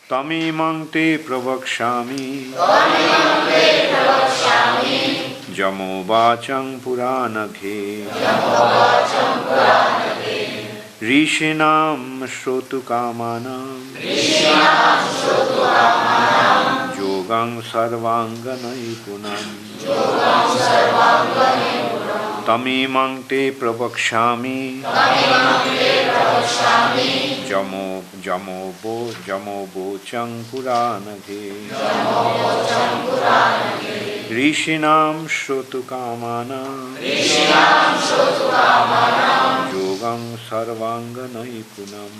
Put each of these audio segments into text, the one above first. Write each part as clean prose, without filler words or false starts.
Tamimang te pravakshami Jamo vachang puranaghe Rishinam shrotu kamanam Yogam sarvanga naipunam Tamimang te pravakshami Jamo bochang puranaghe Rishinam shrotu kamanam Yogam sarvanga naipunam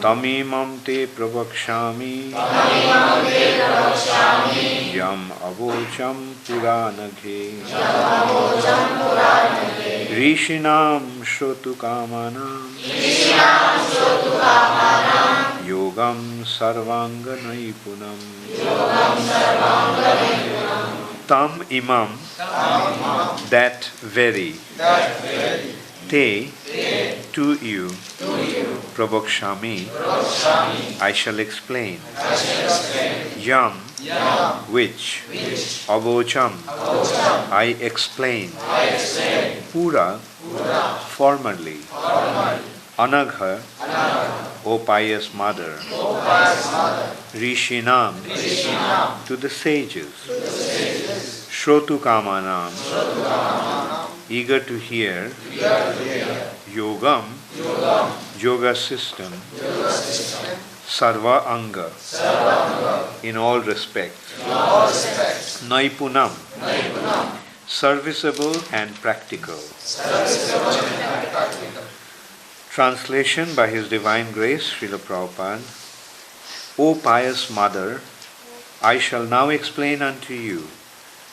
Tamimam te pravakshami Yam avocham puranaghe Rishinam shrotu kamanam Yogam sarvanga naipunam Tam imam, that very, te, to you, pravakshami, I shall explain, yam, which, avocham, I explain, pura, formerly, anagha, O pious mother, rishinam, to the sages, shrotu kamanam, eager to hear, yogam, yoga system, sarva anga, in all respects, naipunam, serviceable and practical. Translation by His Divine Grace, Srila Prabhupada. O pious mother, I shall now explain unto you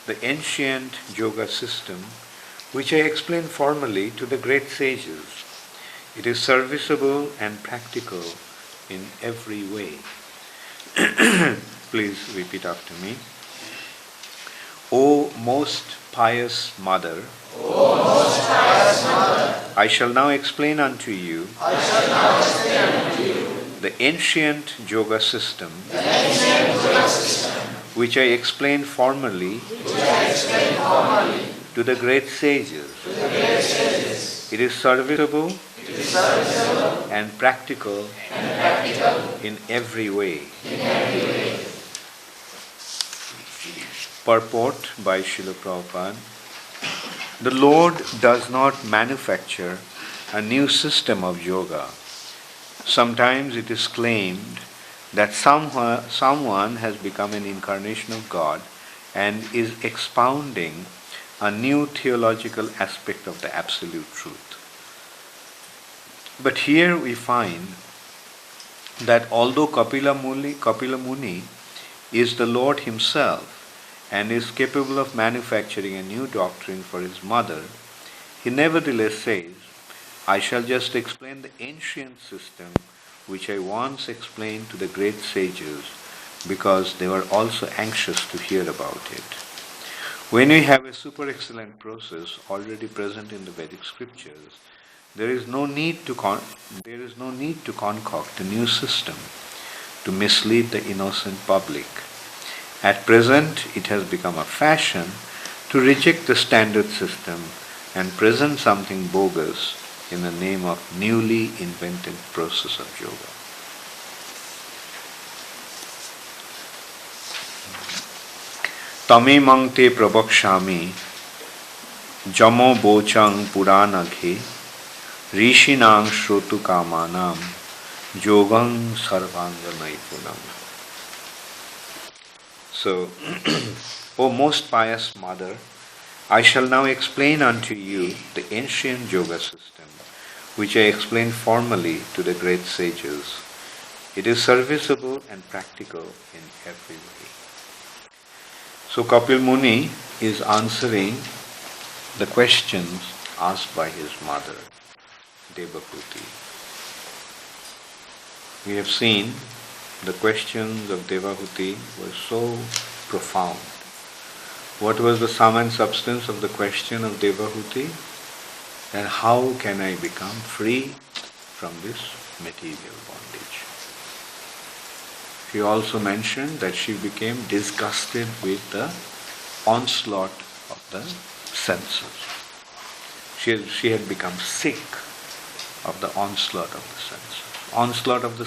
the ancient yoga system which I explained formerly to the great sages. It is serviceable and practical in every way. Please repeat after me. O most pious mother, I shall now explain unto you the ancient yoga system which I explained formerly to the great sages. It is serviceable and practical in every way. Purport by Srila Prabhupada. The Lord does not manufacture a new system of yoga. Sometimes it is claimed that someone has become an incarnation of God and is expounding a new theological aspect of the absolute truth. But here we find that although Kapila Muni is the Lord Himself and is capable of manufacturing a new doctrine for his mother, he nevertheless says, I shall just explain the ancient system which I once explained to the great sages because they were also anxious to hear about it. When we have a super excellent process already present in the Vedic scriptures, there is no need to concoct a new system to mislead the innocent public. At present, it has become a fashion to reject the standard system and present something bogus in the name of newly invented process of yoga. Tamimang te prabhakshami jamo bochang puranaghe rishinang shrotu kamanam yogam sarvanga naipunam. So, O most pious mother, I shall now explain unto you the ancient yoga system, which I explained formerly to the great sages. It is serviceable and practical in every way. So Kapil Muni is answering the questions asked by his mother, Devahuti. We have seen the questions of Devahuti were so profound. What was the sum and substance of the question of Devahuti? And how can I become free from this material bondage? She also mentioned that she became disgusted with the onslaught of the senses. She had become sick of the onslaught of the senses. Onslaught of the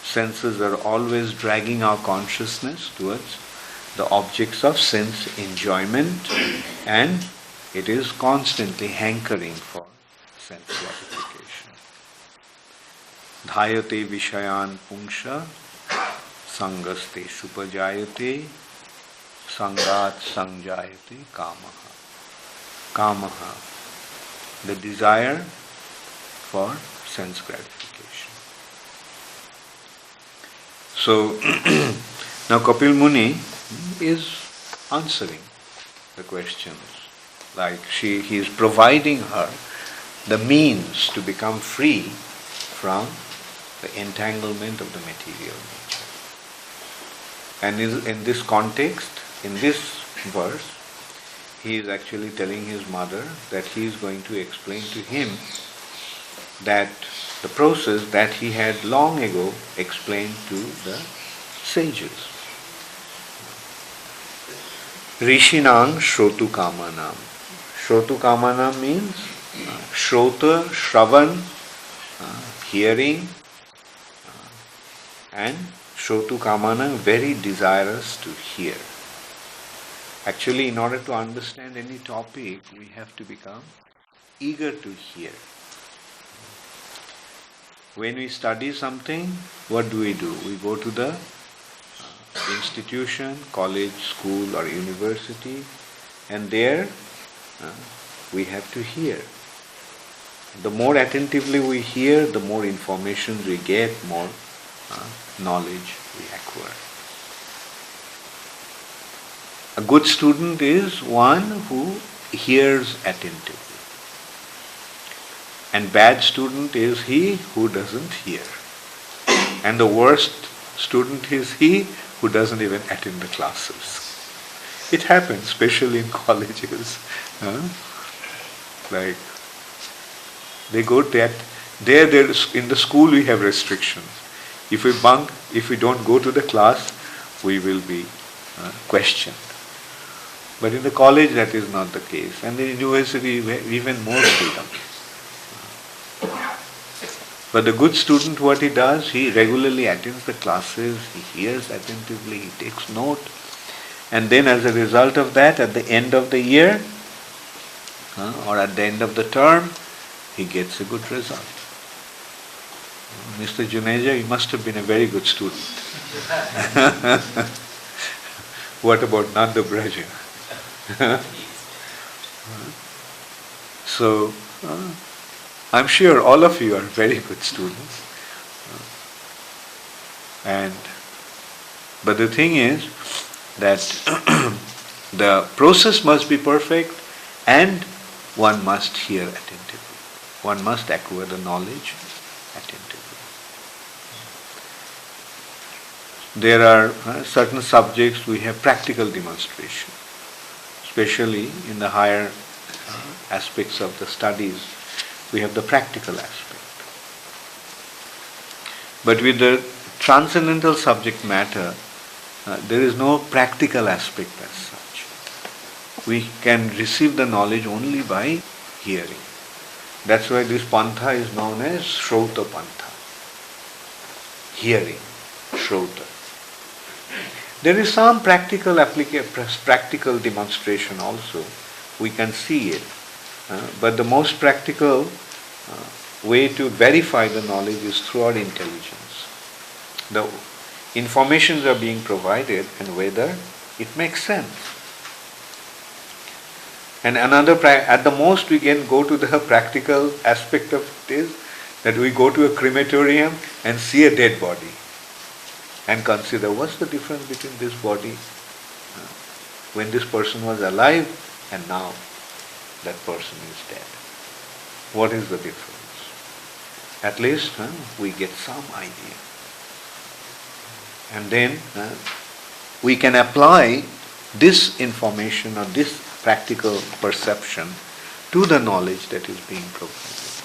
senses are always dragging our consciousness towards the objects of sense enjoyment, and it is constantly hankering for sense gratification. Dhayate vishayan pungsha sangaste supajayate sangat sangjayate kamaha. Kamaha, the desire for sense gratification. So, now Kapil Muni is answering the questions. Like he is providing her the means to become free from the entanglement of the material nature. And in this context, in this verse, he is actually telling his mother that he is going to explain to him that the process that he had long ago explained to the sages. Rishinang Shrotu Kamanam. Shrotu Kamanam means Shrota, Shravan, hearing, and Shrotu Kamanam, very desirous to hear. Actually, in order to understand any topic, we have to become eager to hear. When we study something, what do? We go to the institution, college, school or university, and there we have to hear. The more attentively we hear, the more information we get, more knowledge we acquire. A good student is one who hears attentively. And bad student is he who doesn't hear. And the worst student is he who doesn't even attend the classes. It happens, especially in colleges. Like, they go that, there in the school we have restrictions. If we bunk, if we don't go to the class, we will be questioned. But in the college that is not the case. And in the university we have even more freedom. But the good student, what he does, he regularly attends the classes, he hears attentively, he takes note. And then as a result of that, at the end of the year, or at the end of the term, he gets a good result. Mr. Juneja, you must have been a very good student. What about Nanda Braja? So, I'm sure all of you are very good students. But the thing is that the process must be perfect and one must hear attentively. One must acquire the knowledge attentively. There are certain subjects we have practical demonstration, especially in the higher aspects of the studies. We have the practical aspect. But with the transcendental subject matter, there is no practical aspect as such. We can receive the knowledge only by hearing. That's why this pantha is known as Shrota Pantha. Hearing, Shrota. There is some practical demonstration also. We can see it. But the most practical way to verify the knowledge is through our intelligence. The informations are being provided and whether it makes sense. And at the most we can go to the practical aspect of it is that we go to a crematorium and see a dead body and consider what's the difference between this body when this person was alive and now that person is dead. What is the difference? At least we get some idea. And then we can apply this information or this practical perception to the knowledge that is being provided.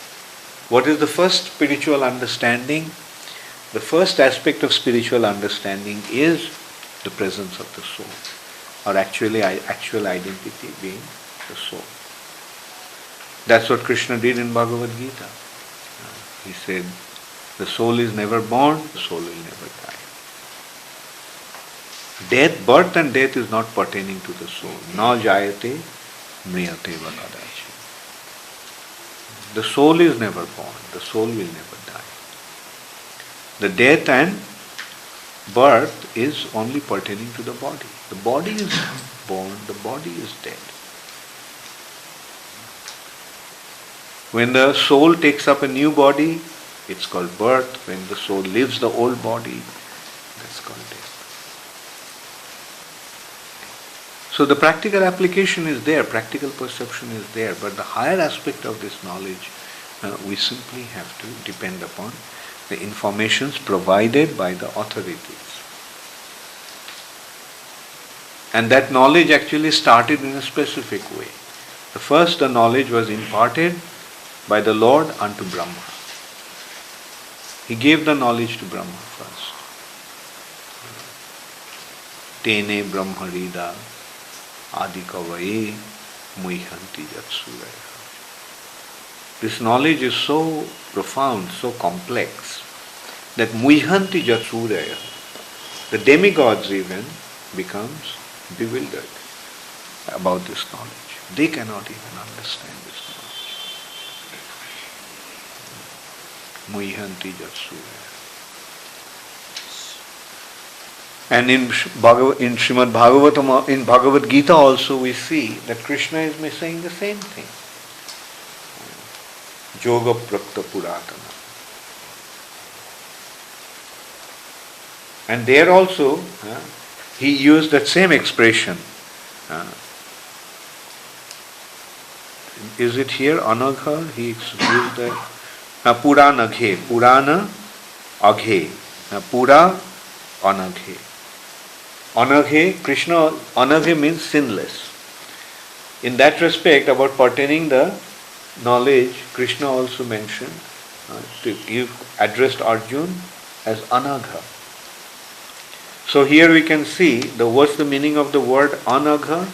What is the first spiritual understanding? The first aspect of spiritual understanding is the presence of the soul, or actual identity being the soul. That's what Krishna did in Bhagavad Gita. He said, the soul is never born, the soul will never die. Birth and death is not pertaining to the soul. Na jayate mriyate va kadachi. The soul is never born, the soul will never die. The death and birth is only pertaining to the body. The body is born, the body is dead. When the soul takes up a new body, it's called birth. When the soul leaves the old body, that's called death. So the practical application is there, practical perception is there, but the higher aspect of this knowledge, we simply have to depend upon the informations provided by the authorities. And that knowledge actually started in a specific way. The knowledge was imparted by the Lord unto Brahma. He gave the knowledge to Brahma first. Tene Brahmarida Adikavaye Muihanti Jatsuraya. This knowledge is so profound, so complex, that Muihanti Jatsuraya, the demigods even, becomes bewildered about this knowledge. They cannot even understand this knowledge. Muihanti Jatsuraya. And in Srimad Bhagavatam, in Bhagavad Gita also we see that Krishna is saying the same thing. Yoga Prakta Puratana. And there also he used that same expression. Is it here? Anagha? He used that. Puranaghe. Purana Aghe. Pura Anaghe. Anaghe, Krishna, Anaghe means sinless. In that respect, about pertaining the knowledge, Krishna also mentioned, addressed Arjuna as Anagha. So here we can see, what's the meaning of the word Anagha?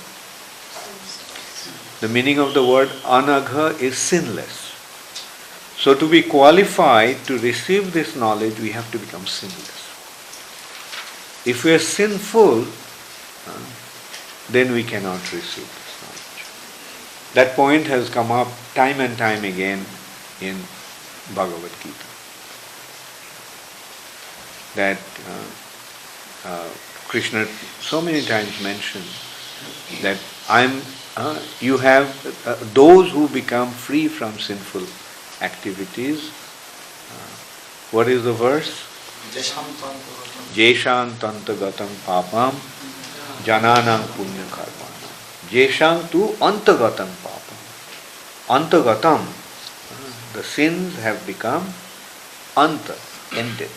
The meaning of the word Anagha is sinless. So to be qualified to receive this knowledge, we have to become sinless. If we are sinful, then we cannot receive this knowledge. That point has come up time and time again in Bhagavad Gita. That Krishna so many times mentioned that you have those who become free from sinful activities. What is the verse? Jeshang tantagatam papam jananam punya karmanam. Jeshang tu antagatam papam. Antagatam, the sins have become anta, ended.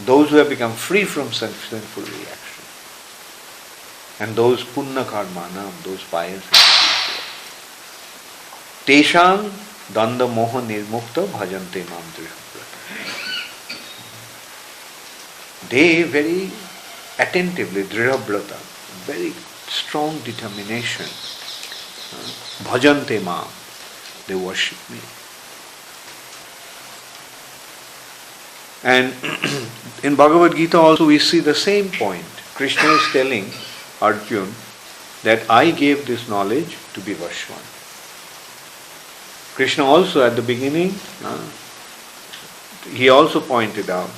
Those who have become free from sinful reaction. And those punna karmanam, those pious individuals. Teshang danda moha nirmukta bhajante mam drihabrata. They very attentively, drihabrata, very strong determination, bhajante mam, they worship me. And in Bhagavad Gita also we see the same point. Krishna is telling Arjuna that I gave this knowledge to be Vashwan. Krishna also at the beginning, he also pointed out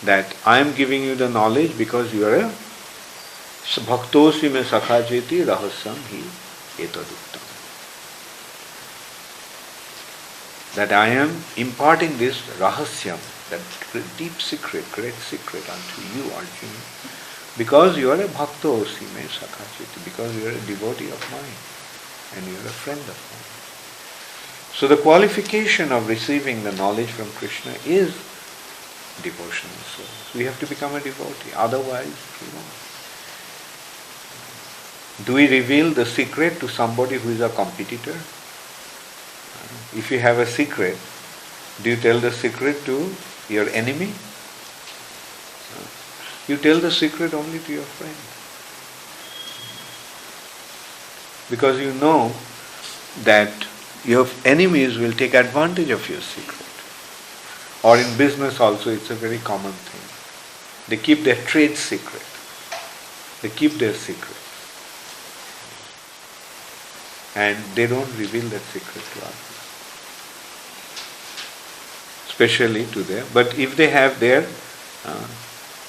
that I am giving you the knowledge because you are a bhaktosi me sakhajeti rahasyam hi etaduktam. That I am imparting this rahasyam, that deep secret, great secret unto you, Arjuna, because you are a bhaktosi me sakhajeti, because you are a devotee of mine and you are a friend of mine. So the qualification of receiving the knowledge from Krishna is devotional service. We have to become a devotee. Otherwise, do we reveal the secret to somebody who is a competitor? If you have a secret, do you tell the secret to your enemy? You tell the secret only to your friend. Because you know that your enemies will take advantage of your secret. Or in business also, it's a very common thing. They keep their trade secret. They keep their secret. And they don't reveal that secret to others. Especially to them. But if they have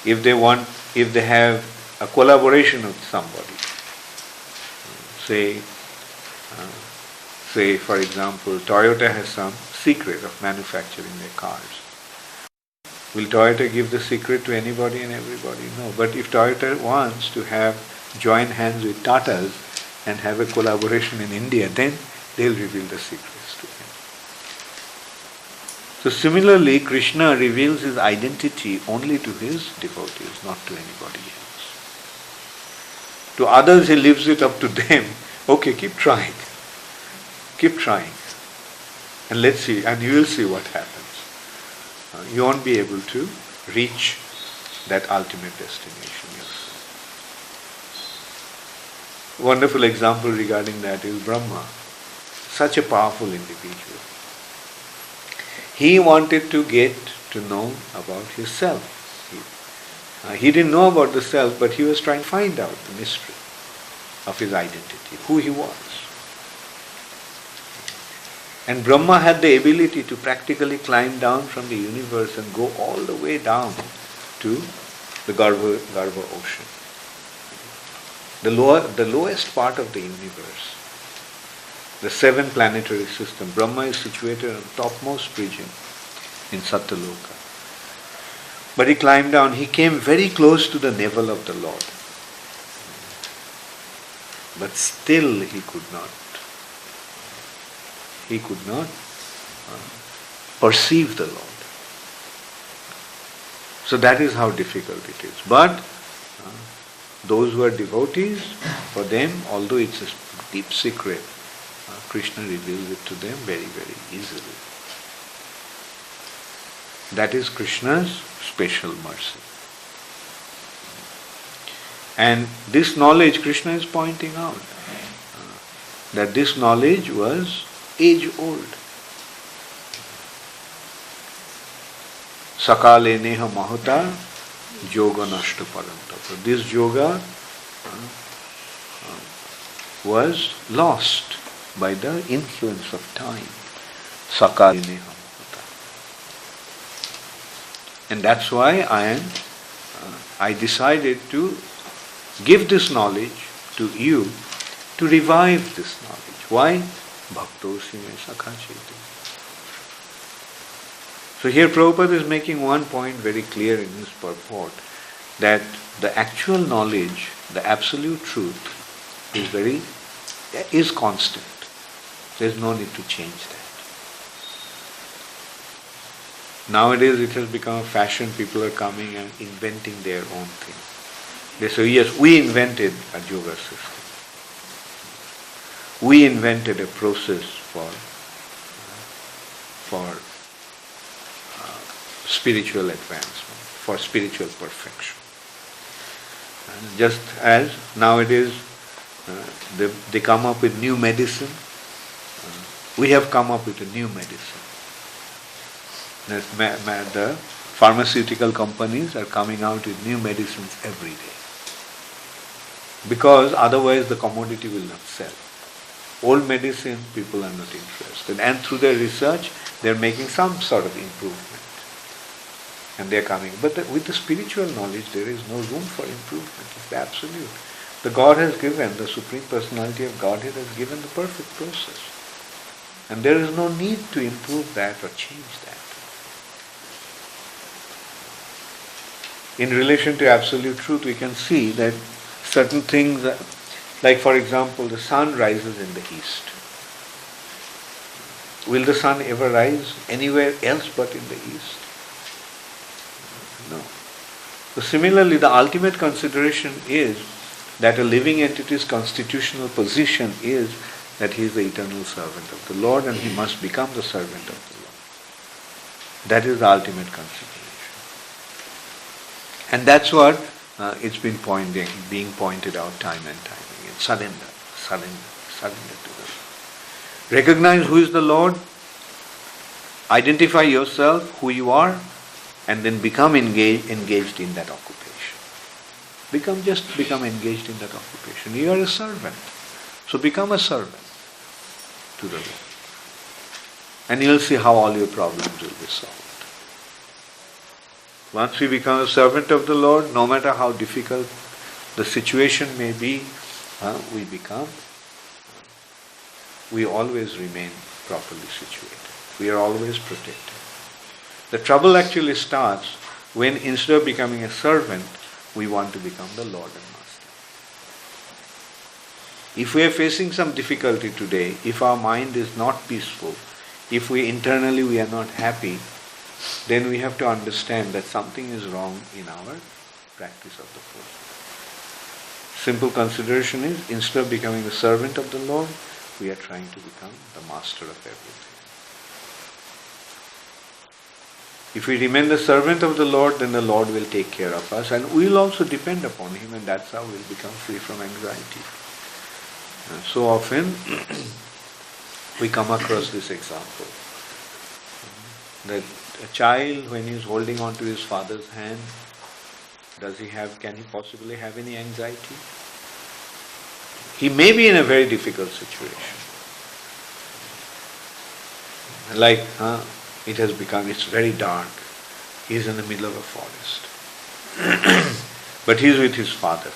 if they have a collaboration with somebody, say for example, Toyota has some secret of manufacturing their cars. Will Toyota give the secret to anybody and everybody? No. But if Toyota wants to have join hands with Tatas and have a collaboration in India, then they'll reveal the secrets to him. So similarly, Krishna reveals his identity only to his devotees, not to anybody else. To others, he leaves it up to them. Okay, keep trying. Keep trying. And let's see, and you will see what happens. You won't be able to reach that ultimate destination yourself. Wonderful example regarding that is Brahma. Such a powerful individual. He wanted to get to know about himself. He didn't know about the self, but he was trying to find out the mystery of his identity, who he was. And Brahma had the ability to practically climb down from the universe and go all the way down to the Garbha ocean. The lowest part of the universe, the 7 planetary system. Brahma is situated on the topmost region in Satyaloka. But he climbed down, he came very close to the navel of the Lord. But still he could not perceive the Lord. So that is how difficult it is. But those who are devotees, for them, although it's a deep secret, Krishna reveals it to them very, very easily. That is Krishna's special mercy. And this knowledge, Krishna is pointing out, that this knowledge was age-old. Sakale neha mahata yoga nashta parantapa. This yoga was lost by the influence of time. Sakale neha mahata. And that's why I decided to give this knowledge to you, to revive this knowledge. Why? Bhaktosi me sakha chaitanya. So here Prabhupada is making one point very clear in his purport, that the actual knowledge, the absolute truth, is constant. There is no need to change that. Nowadays it has become a fashion, people are coming and inventing their own thing. They say, yes, we invented a yoga system. We invented a process for spiritual advancement, for spiritual perfection. Just as nowadays they come up with new medicine, we have come up with a new medicine. The pharmaceutical companies are coming out with new medicines every day. Because otherwise the commodity will not sell. Old medicine, people are not interested. And through their research, they are making some sort of improvement. And they are coming. But with the spiritual knowledge, there is no room for improvement. It's the absolute. The God has given, the Supreme Personality of Godhead has given the perfect process. And there is no need to improve that or change that. In relation to absolute truth, we can see that certain things, like for example, the sun rises in the east. Will the sun ever rise anywhere else but in the east? No. So similarly, the ultimate consideration is that a living entity's constitutional position is that he is the eternal servant of the Lord and he must become the servant of the Lord. That is the ultimate consideration. And that's what it's been being pointed out time and time again. Surrender, surrender, surrender to the Lord. Recognize who is the Lord, identify yourself, who you are, and then become engaged in that occupation. Become engaged in that occupation. You are a servant. So become a servant to the Lord. And you'll see how all your problems will be solved. Once we become a servant of the Lord, no matter how difficult the situation may be, we always remain properly situated. We are always protected. The trouble actually starts when instead of becoming a servant, we want to become the Lord and Master. If we are facing some difficulty today, if our mind is not peaceful, if internally we are not happy, then we have to understand that something is wrong in our practice of the Force. Simple consideration is, instead of becoming the servant of the Lord, we are trying to become the master of everything. If we remain the servant of the Lord, then the Lord will take care of us, and we will also depend upon Him, and that's how we'll become free from anxiety. And so often we come across this example, that a child, when he is holding on to his father's hand, can he possibly have any anxiety? He may be in a very difficult situation. Like, it's very dark. He is in the middle of a forest. But he is with his father.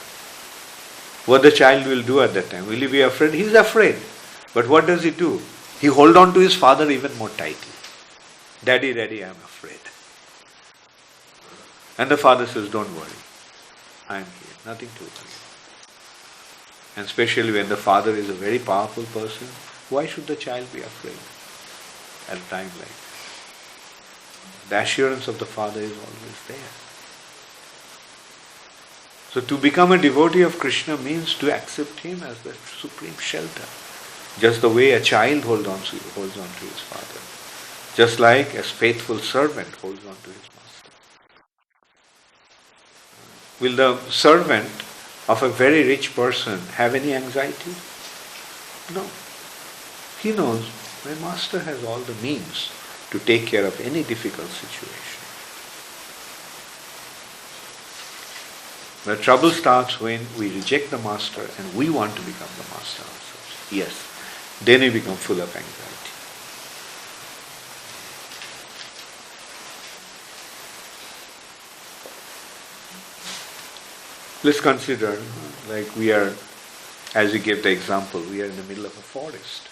What the child will do at that time? Will he be afraid? He is afraid. But what does he do? He holds on to his father even more tightly. Daddy, Daddy, I am afraid. And the father says, don't worry. I am here. Nothing to worry. And especially when the father is a very powerful person, why should the child be afraid at a time like this? The assurance of the father is always there. So to become a devotee of Krishna means to accept him as the supreme shelter. Just the way a child holds on to his father. Just like a faithful servant holds on to his master. Will the servant of a very rich person have any anxiety? No. He knows my master has all the means to take care of any difficult situation. The trouble starts when we reject the master and we want to become the master ourselves. Yes, then we become full of anxiety. Let's consider, like we are, as we gave the example, we are in the middle of a forest.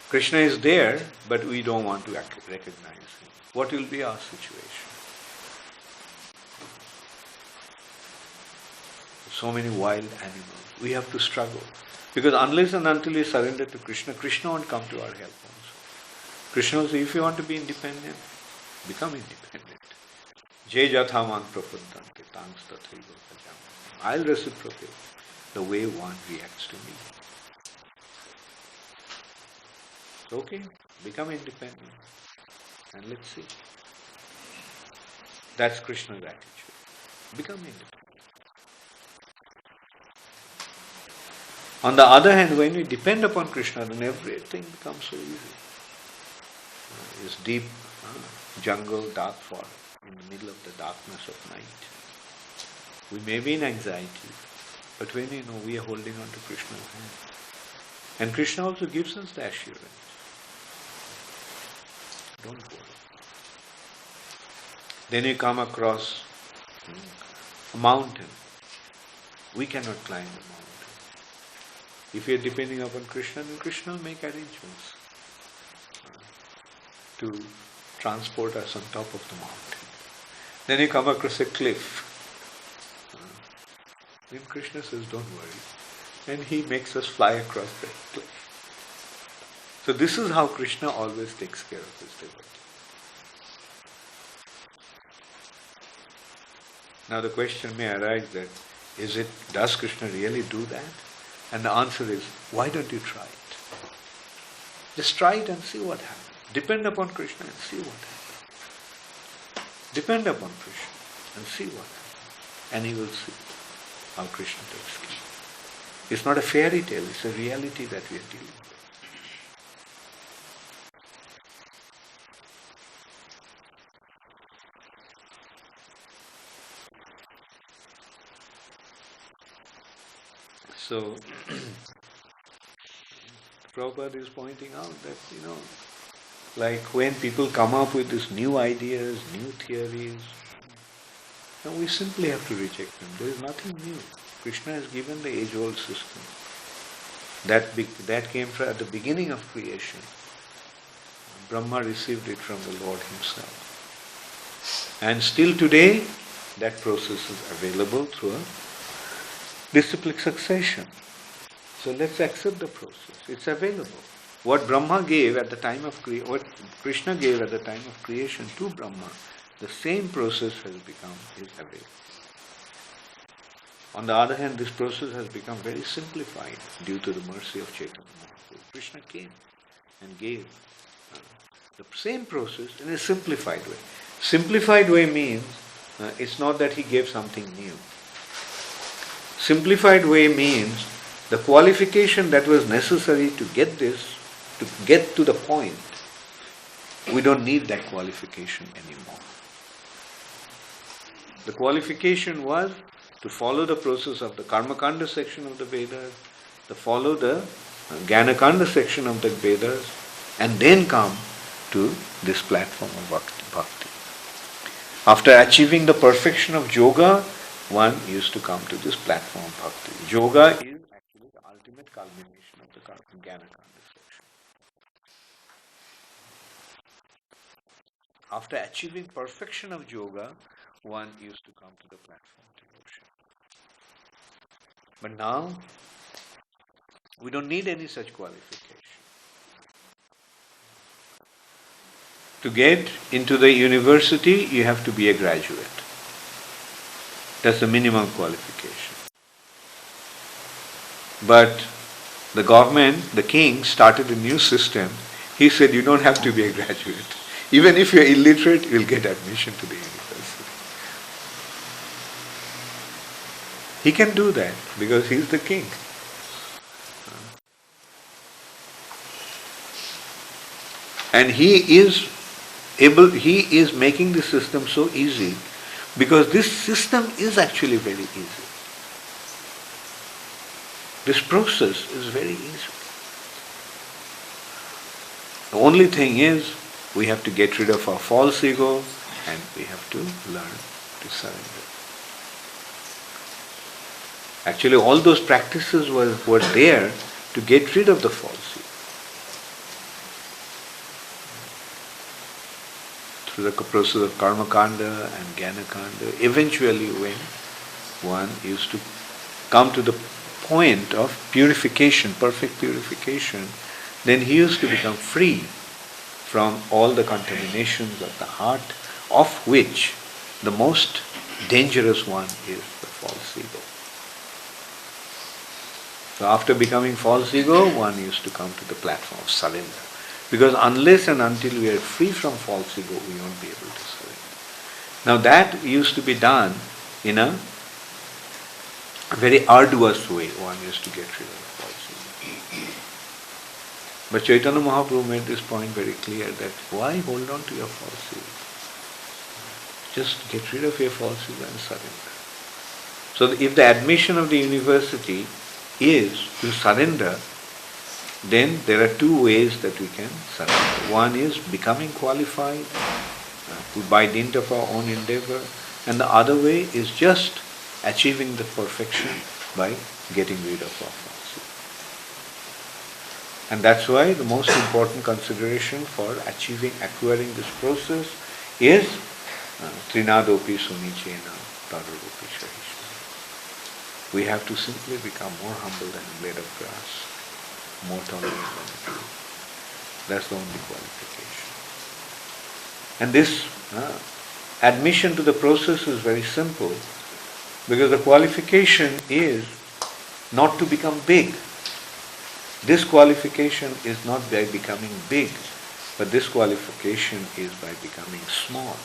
Krishna is there, but we don't want to recognize him. What will be our situation? So many wild animals. We have to struggle. Because unless and until we surrender to Krishna, Krishna won't come to our help also. Krishna will say, if you want to be independent, become independent. Je jathaman prapaddante tangs tathaiva bhajami. I'll reciprocate the way one reacts to me. It's okay, become independent. And let's see. That's Krishna's attitude. Become independent. On the other hand, when we depend upon Krishna, then everything becomes so easy. This deep jungle, dark forest, in the middle of the darkness of night. We may be in anxiety, but when we are holding on to Krishna's hand. And Krishna also gives us the assurance. Don't worry. Then you come across a mountain. We cannot climb the mountain. If you are depending upon Krishna, then Krishna will make arrangements to transport us on top of the mountain. Then you come across a cliff. Then Krishna says, don't worry. And he makes us fly across the cliff. So this is how Krishna always takes care of his devotee. Now the question may arise that, does Krishna really do that? And the answer is, why don't you try it? Just try it and see what happens. Depend upon Krishna and see what happens. Depend upon Krishna and see what happens. And you will see how Krishna takes care. It's not a fairy tale, it's a reality that we are dealing with. So, Prabhupada is pointing out that, like when people come up with these new ideas, new theories, we simply have to reject them. There is nothing new. Krishna has given the age-old system. That came at the beginning of creation. Brahma received it from the Lord himself. And still today, that process is available through a disciplic succession. So let's accept the process. It's available. What Brahma gave at the time of what Krishna gave at the time of creation to Brahma, the same process is available. On the other hand, this process has become very simplified due to the mercy of Chaitanya Mahaprabhu. Krishna came and gave the same process in a simplified way. Simplified way means it's not that he gave something new. Simplified way means the qualification that was necessary to get to the point, we don't need that qualification anymore. The qualification was to follow the process of the Karmakanda section of the Vedas, to follow the Jnanakanda section of the Vedas, and then come to this platform of bhakti. After achieving the perfection of yoga, one used to come to this platform of bhakti. Yoga is actually the ultimate culmination of the Jnanakanda section. After achieving perfection of yoga, one used to come to the platform of devotion. But now, we don't need any such qualification. To get into the university, you have to be a graduate. That's the minimum qualification. But the government, the king, started a new system. He said you don't have to be a graduate. Even if you're illiterate, you'll get admission to the university. He can do that because he's the king. And he is making the system so easy because this system is actually very easy. This process is very easy. The only thing is we have to get rid of our false ego and we have to learn to surrender. Actually, all those practices were there to get rid of the false ego. Through the process of Karma Kanda and Jnana Kanda, eventually when one used to come to the point of purification, perfect purification, then he used to become free from all the contaminations of the heart, of which the most dangerous one is the false ego. So after becoming false ego, one used to come to the platform of surrender. Because unless and until we are free from false ego, we won't be able to surrender. Now that used to be done in a very arduous way. One used to get rid of false ego. But Chaitanya Mahaprabhu made this point very clear that why hold on to your false ego? Just get rid of your false ego and surrender. So if the admission of the university is to surrender, then there are two ways that we can surrender. One is becoming qualified by dint of our own endeavor, and the other way is just achieving the perfection by getting rid of our false ego. And that's why the most important consideration for acquiring this process is Trinadopi Sunichena Tadaropi Shahishna. We have to simply become more humble than a blade of grass, more tolerant than a tree. That's the only qualification. And this admission to the process is very simple because the qualification is not to become big. This qualification is not by becoming big, But this qualification is by becoming small.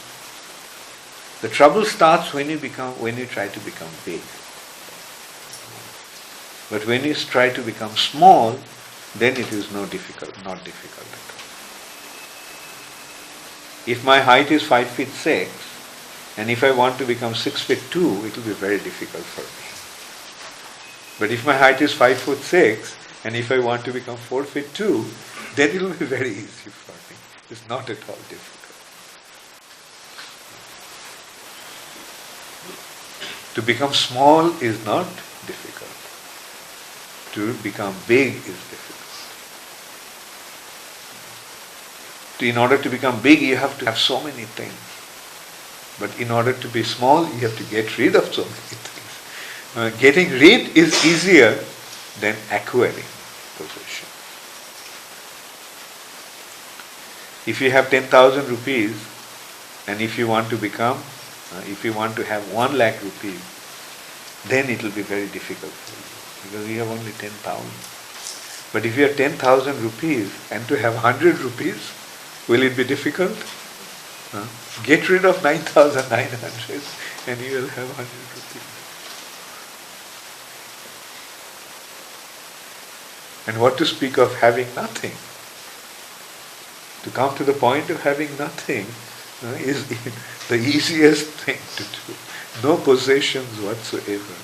The trouble starts when you try to become big. But when you try to become small, then it is not difficult at all. If my height is 5 feet 6, and if I want to become 6 feet 2, it will be very difficult for me. But if my height is 5 foot 6, and if I want to become 4 feet 2, then it will be very easy for me. It's not at all difficult. To become small is not difficult. To become big is difficult. In order to become big, you have to have so many things. But in order to be small, you have to get rid of so many things. Getting rid is easier than acquiring possession. If you have 10,000 rupees, and if you want to have 1 lakh rupees, then it will be very difficult for you, because you have only 10,000. But if you have 10,000 rupees and to have 100 rupees, will it be difficult? Get rid of 9,900 and you will have 100 rupees. And what to speak of having nothing? To come to the point of having nothing is the easiest thing to do. No possessions whatsoever.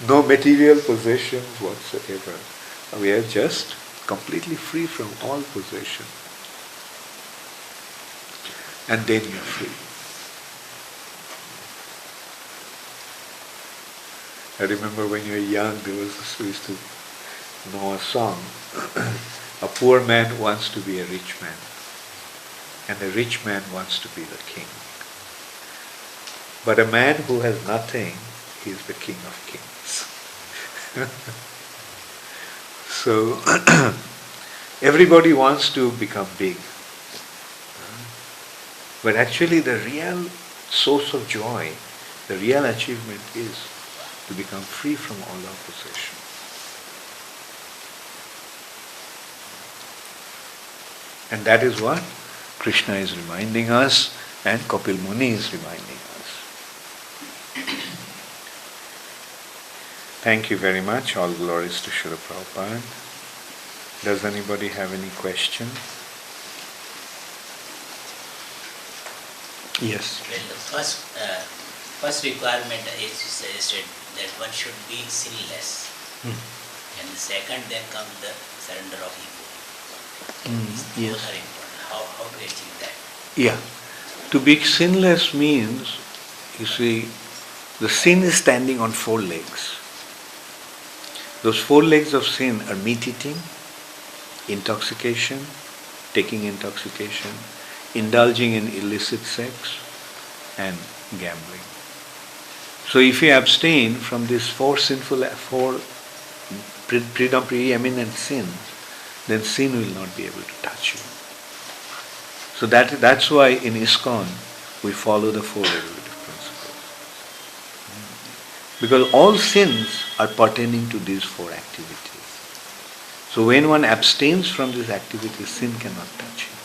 No material possessions whatsoever. We are just completely free from all possession. And then you are free. I remember when you were young, we used to know a song. A poor man wants to be a rich man, and a rich man wants to be the king. But a man who has nothing is the king of kings. So everybody wants to become big. But actually the real source of joy, the real achievement is to become free from all our possession. And that is what Krishna is reminding us and Kapil Muni is reminding us. Thank you very much. All glories to Srila Prabhupada. Does anybody have any question? Yes. Well, the first requirement is suggested that one should be sinless. And the second, then comes the surrender of ego. These both are important. How to achieve that? Yeah. To be sinless means, you see, the sin is standing on 4 legs. Those 4 legs of sin are meat eating, intoxication, taking intoxication, indulging in illicit sex, and gambling. So if you abstain from these 4 preeminent sins, then sin will not be able to touch you. So that's why in ISKCON we follow the 4 regulative principles. Because all sins are pertaining to these 4 activities. So when one abstains from these activities, sin cannot touch him.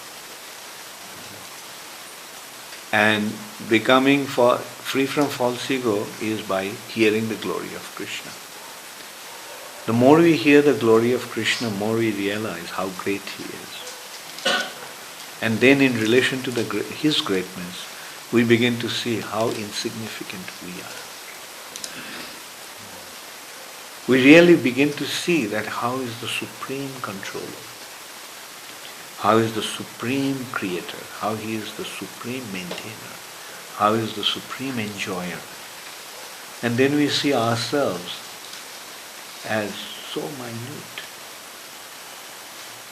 And becoming free from false ego is by hearing the glory of Krishna. The more we hear the glory of Krishna, more we realize how great He is. And then in relation to His greatness, we begin to see how insignificant we are. We really begin to see that how is the supreme controller, how is the supreme creator, how He is the supreme maintainer, how is the supreme enjoyer. And then we see ourselves as so minute.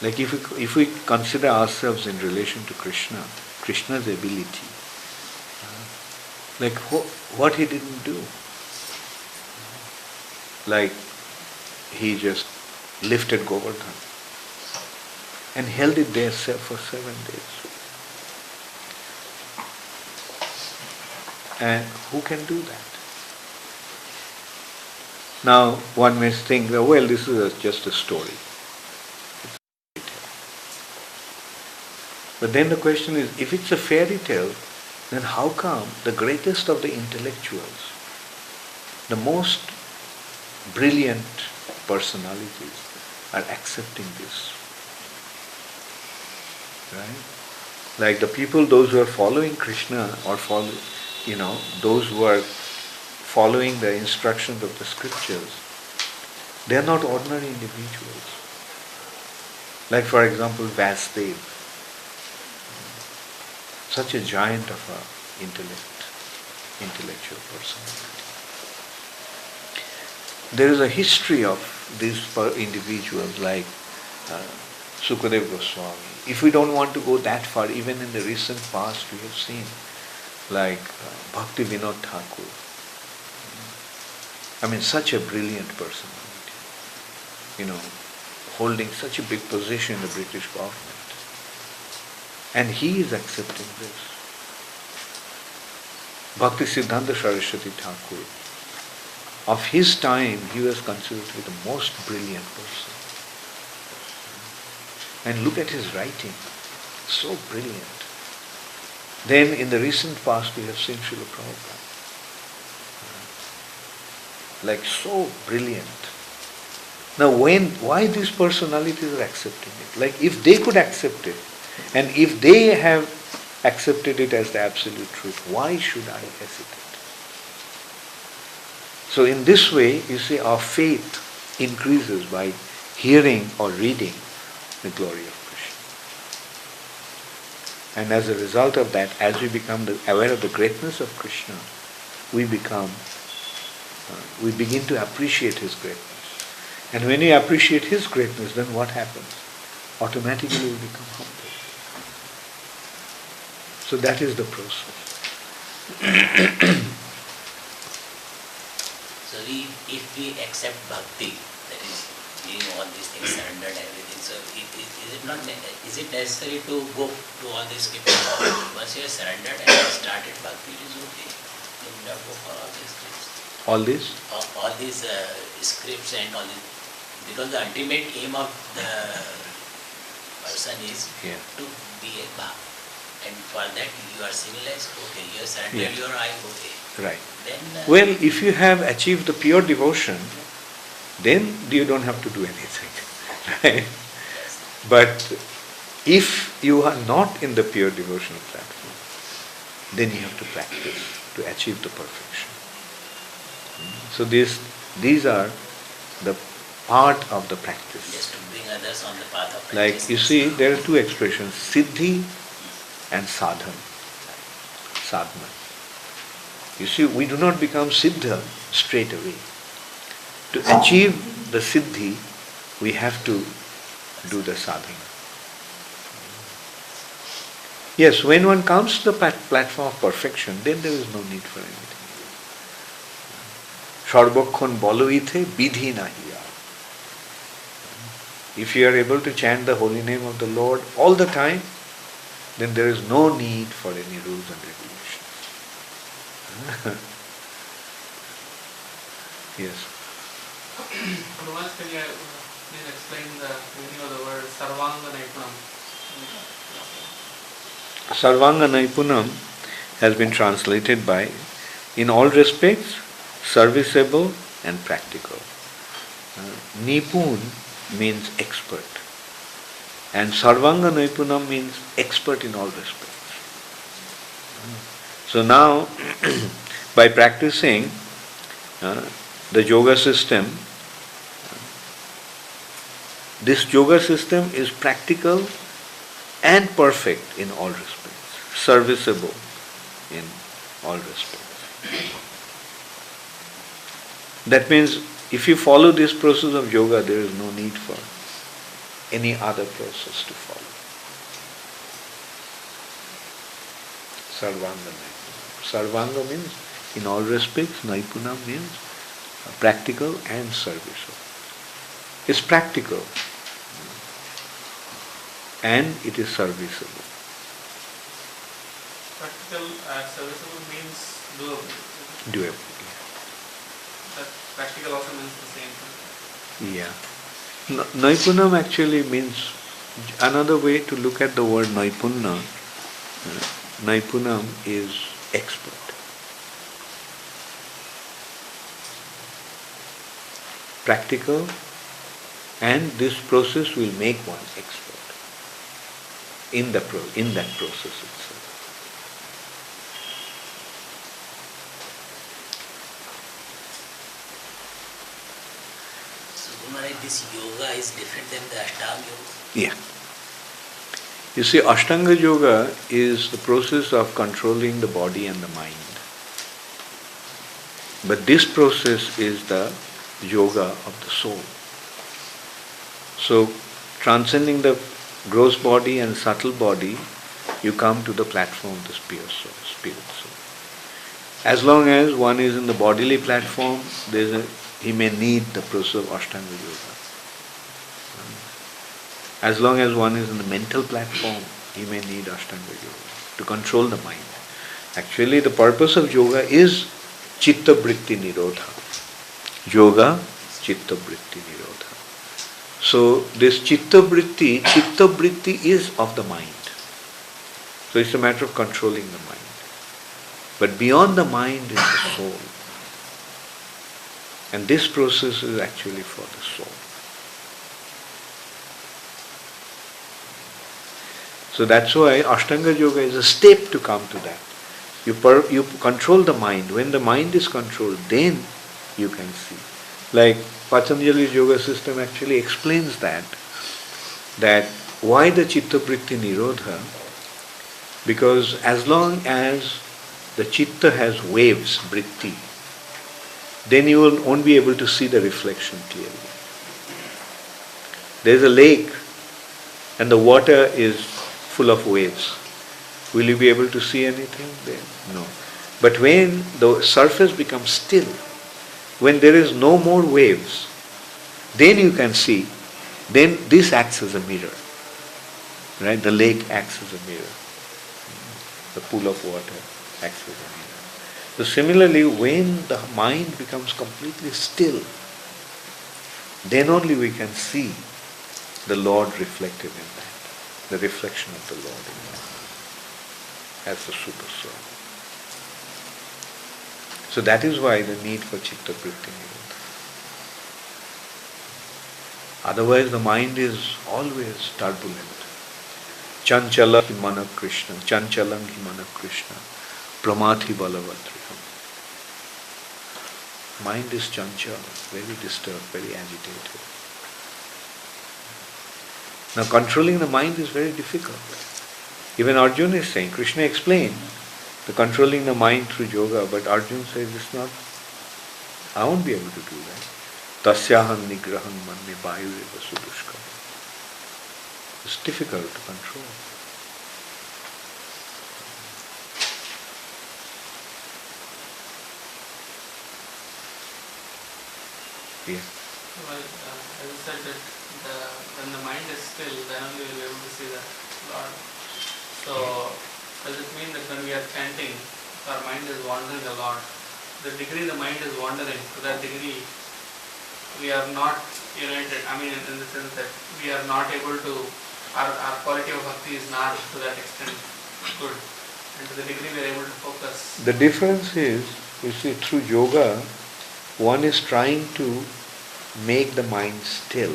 Like if we consider ourselves in relation to Krishna, Krishna's ability, like what He didn't do. Like He just lifted Govardhan and held it there for 7 days. And who can do that? Now one may think, well, this is just a story. But then the question is, if it's a fairy tale, then how come the greatest of the intellectuals, the most brilliant personalities are accepting this? Right? Like the people, those who are following Krishna or those who are following the instructions of the scriptures, they are not ordinary individuals. Like for example, Vasudev, such a giant of a intellectual personality. There is a history of these individuals like Sukadeva Goswami. If we don't want to go that far, even in the recent past we have seen like Bhakti Vinod Thakur. I mean, such a brilliant personality, holding such a big position in the British government. And he is accepting this. Bhakti Siddhanta Saraswati Thakur, of his time, he was considered to be the most brilliant person. And look at his writing, so brilliant. Then in the recent past we have seen Srila Prabhupada. Like so brilliant. Now why these personalities are accepting it? Like if they could accept it, and if they have accepted it as the absolute truth, why should I hesitate? So in this way, you see, our faith increases by hearing or reading the glory of Krishna. And as a result of that, as we become aware of the greatness of Krishna, we begin to appreciate his greatness. And when we appreciate his greatness, then what happens? Automatically we become humble. So that is the process. So if we accept bhakti, that is doing all these things, surrendered everything, so is it necessary to go to all these scriptures? Once you have surrendered and started bhakti, it is okay. You do not go for all these things. All this? All these scripts and all this. Because the ultimate aim of the person is to be a bhakt. And for that you are sinless, okay, you have surrendered your eye, okay. Right. Then, well, if you have achieved the pure devotion, then you don't have to do anything. Right? Yes. But if you are not in the pure devotional platform, then you have to practice to achieve the perfection. So these are the part of the practice. Just to bring others on the path of practice. Like you see, there are two expressions, siddhi and sadhana. You see, we do not become siddha straight away. To achieve the siddhi, we have to do the sadhana. Yes, when one comes to the platform of perfection, then there is no need for anything. Sarvakhon boloite bidhi nahiya. If you are able to chant the holy name of the Lord all the time, then there is no need for any rules and regulations. Yes. Otherwise, can you please explain the meaning of the word Sarvanga Naipunam? Sarvanga Naipunam has been translated by, in all respects, serviceable and practical. Nipun means expert. And Sarvanga Naipunam means expert in all respects. So now, by practicing the yoga system, this yoga system is practical and perfect in all respects, serviceable in all respects. That means if you follow this process of yoga, there is no need for any other process to follow. Sarvanga Naipunam. Sarvanga means in all respects, Naipunam means practical and serviceable. It's practical and it is serviceable. Practical serviceable means doable. Doable. That practical also means the same thing. Yeah. Naipunam actually means Another way to look at the word Naipunna, Naipunam is expert. Practical, and this process will make one expert in that process itself. So, Maharaj, this yoga is different than the Ashtanga yoga? Yeah. You see, Ashtanga Yoga is the process of controlling the body and the mind. But this process is the yoga of the soul. So, transcending the gross body and subtle body, you come to the platform of the pure soul, spirit soul. As long as one is in the bodily platform, he may need the process of Ashtanga Yoga. As long as one is in the mental platform, he may need Ashtanga Yoga to control the mind. Actually, the purpose of yoga is Chitta Vritti Nirodha. Yoga, Chitta Vritti Nirodha. So this Chitta Vritti is of the mind. So it's a matter of controlling the mind. But beyond the mind is the soul. And this process is actually for the soul. So that's why Ashtanga Yoga is a step to come to that. You control the mind. When the mind is controlled, then you can see. Like Patanjali's yoga system actually explains that why the Chitta Vritti Nirodha? Because as long as the Chitta has waves, Vritti, then you won't be able to see the reflection clearly. There is a lake and the water is full of waves. Will you be able to see anything there? No. But when the surface becomes still, when there is no more waves, then you can see, then this acts as a mirror. Right? The lake acts as a mirror. The pool of water acts as a mirror. So similarly, when the mind becomes completely still, then only we can see the Lord reflected in that. The reflection of the Lord in that as the super soul. So that is why the need for Chitta Vritti Nirodha. Otherwise the mind is always turbulent. Chanchalam hi mana Krishna, Chanchalam hi mana Krishna, Pramathi Balavadriham. Mind is chanchal, very disturbed, very agitated. Now controlling the mind is very difficult. Even Arjuna is saying, Krishna explained the controlling the mind through yoga, but Arjuna says it's not, I won't be able to do that. Tasyaham nigraham manne vayureva sudushkam. It's difficult to control. Yeah. Well, as you said that when the mind is still, then only we will be able to see the Lord. So, does it mean that when we are chanting, our mind is wandering a lot? The degree the mind is wandering, to that degree, we are not united. I mean, in the sense that we are not able to, our quality of bhakti is not to that extent good. And to the degree we are able to focus. The difference is, you see, through yoga, one is trying to make the mind still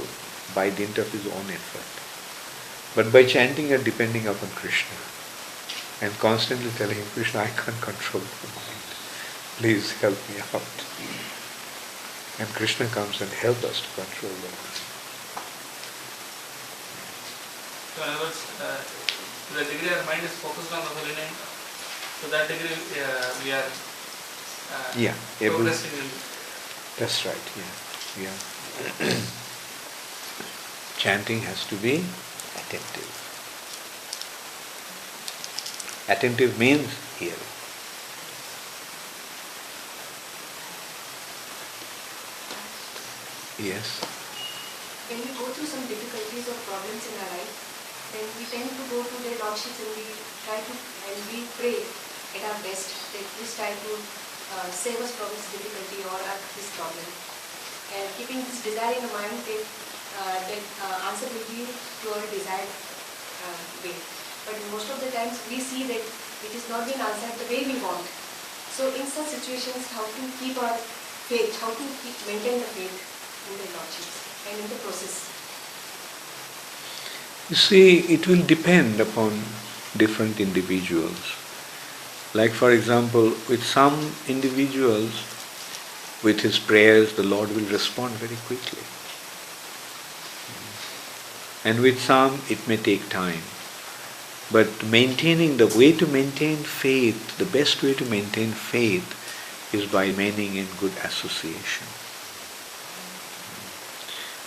by dint of his own effort. But by chanting you're depending upon Krishna and constantly telling him, Krishna, I can't control the mind. Please help me out. And Krishna comes and helps us to control the mind. So in other words, to the degree our mind is focused on the holy name, to that degree we are progressing in. That's right, yeah. Chanting has to be attentive. Attentive means hearing. Yes. When we go through some difficulties or problems in our life, then we tend to go to their lordships and we pray at our best that please try to save us from this difficulty or this problem. And keeping this desire in the mind that that answer will be to our desired way. But most of the times we see that it is not being answered the way we want. So in such situations, how to keep our faith, how to maintain the faith in the Lordships and in the process. You see, it will depend upon different individuals. Like for example, with some individuals, with his prayers, the Lord will respond very quickly. And with some, it may take time. But the way to maintain faith, the best way to maintain faith is by remaining in good association.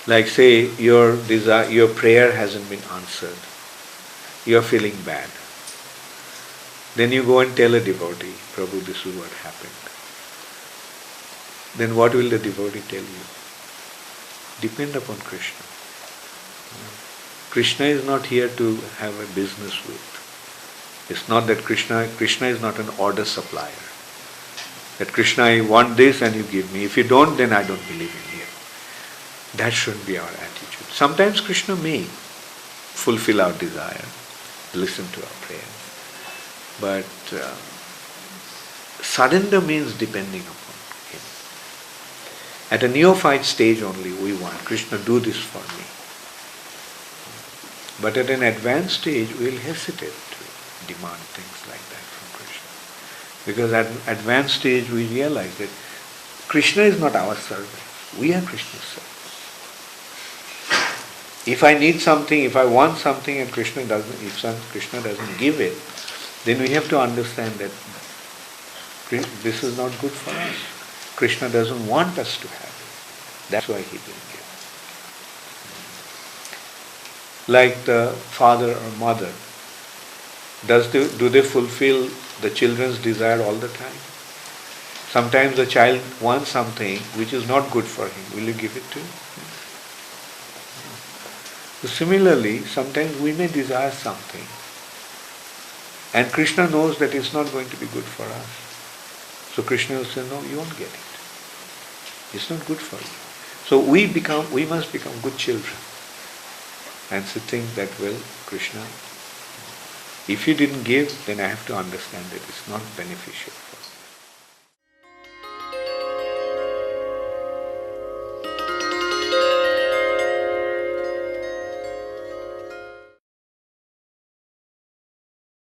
Like say, your prayer hasn't been answered. You are feeling bad. Then you go and tell a devotee, Prabhu, this is what happened. Then what will the devotee tell you? Depend upon Krishna. Krishna is not here to have a business with. It's not that Krishna is not an order supplier. That Krishna, I want this and you give me. If you don't, then I don't believe in you. That shouldn't be our attitude. Sometimes Krishna may fulfill our desire, listen to our prayer. But surrender means depending upon him. At a neophyte stage only we want, Krishna, do this for me. But at an advanced stage we will hesitate to demand things like that from Krishna. Because at an advanced stage we realize that Krishna is not our servant, we are Krishna's servants. If I need something, if I want something and Krishna doesn't give it, then we have to understand that this is not good for us. Krishna doesn't want us to have it. That's why he didn't give it. Like the father or mother, do they fulfill the children's desire all the time? Sometimes the child wants something which is not good for him. Will you give it to him? So similarly, sometimes we may desire something and Krishna knows that it's not going to be good for us. So Krishna will say, no, you won't get it. It's not good for you. So we must become good children and to think that, well, Krishna, if you didn't give, then I have to understand that it's not beneficial for